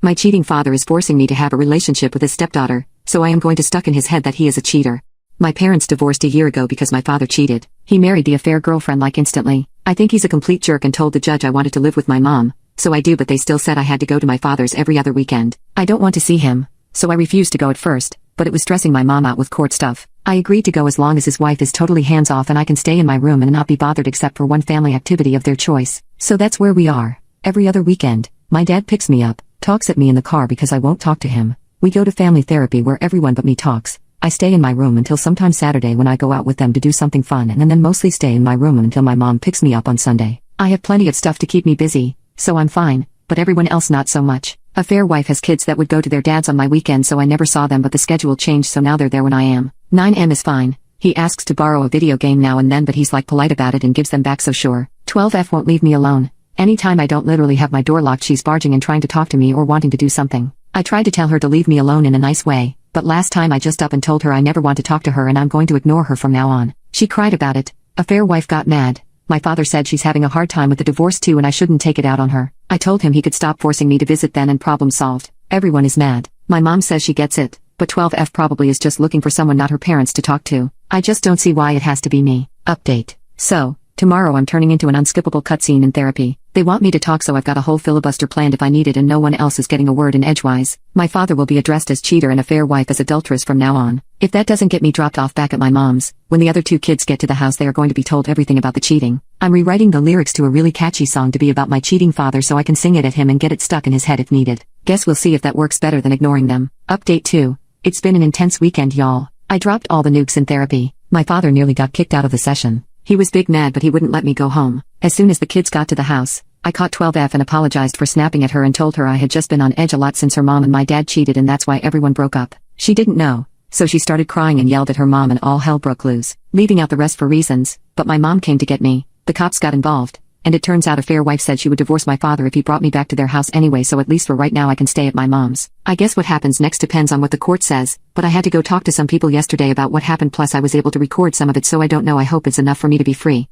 My cheating father is forcing me to have a relationship with his stepdaughter, so I am going to stuck in his head that he is a cheater. My parents divorced a year ago because my father cheated. He married the affair girlfriend like instantly. I think he's a complete jerk and told the judge I wanted to live with my mom, so I do, but they still said I had to go to my father's every other weekend. I don't want to see him, so I refused to go at first, but it was stressing my mom out with court stuff. I agreed to go as long as his wife is totally hands-off and I can stay in my room and not be bothered except for one family activity of their choice. So that's where we are. Every other weekend, my dad picks me up, talks at me in the car because I won't talk to him. We go to family therapy where everyone but me talks. I stay in my room until sometime Saturday when I go out with them to do something fun and then mostly stay in my room until my mom picks me up on Sunday. I have plenty of stuff to keep me busy, so I'm fine, but everyone else not so much. A fair wife has kids that would go to their dads on my weekend, so I never saw them, but the schedule changed, so now they're there when I am. 9M is fine. He asks to borrow a video game now and then, but he's like polite about it and gives them back, so sure. 12F won't leave me alone. Anytime I don't literally have my door locked, she's barging and trying to talk to me or wanting to do something. I tried to tell her to leave me alone in a nice way, but last time I just up and told her I never want to talk to her and I'm going to ignore her from now on. She cried about it. A fair wife got mad. My father said she's having a hard time with the divorce too and I shouldn't take it out on her. I told him he could stop forcing me to visit then and problem solved. Everyone is mad. My mom says she gets it, but 12F probably is just looking for someone not her parents to talk to. I just don't see why it has to be me. Update. So, tomorrow I'm turning into an unskippable cutscene in therapy. They want me to talk, so I've got a whole filibuster planned if I need it and no one else is getting a word in edgewise. My father will be addressed as cheater and a fair wife as adulteress from now on. If that doesn't get me dropped off back at my mom's, when the other two kids get to the house they are going to be told everything about the cheating. I'm rewriting the lyrics to a really catchy song to be about my cheating father so I can sing it at him and get it stuck in his head if needed. Guess we'll see if that works better than ignoring them. Update 2. It's been an intense weekend, y'all. I dropped all the nukes in therapy. My father nearly got kicked out of the session. He was big mad, but he wouldn't let me go home. As soon as the kids got to the house, I caught 12F and apologized for snapping at her and told her I had just been on edge a lot since her mom and my dad cheated and that's why everyone broke up. She didn't know, so she started crying and yelled at her mom and all hell broke loose, leaving out the rest for reasons, but my mom came to get me. The cops got involved, and it turns out a fair wife said she would divorce my father if he brought me back to their house anyway, so at least for right now I can stay at my mom's. I guess what happens next depends on what the court says, but I had to go talk to some people yesterday about what happened, plus I was able to record some of it, so I don't know, I hope it's enough for me to be free.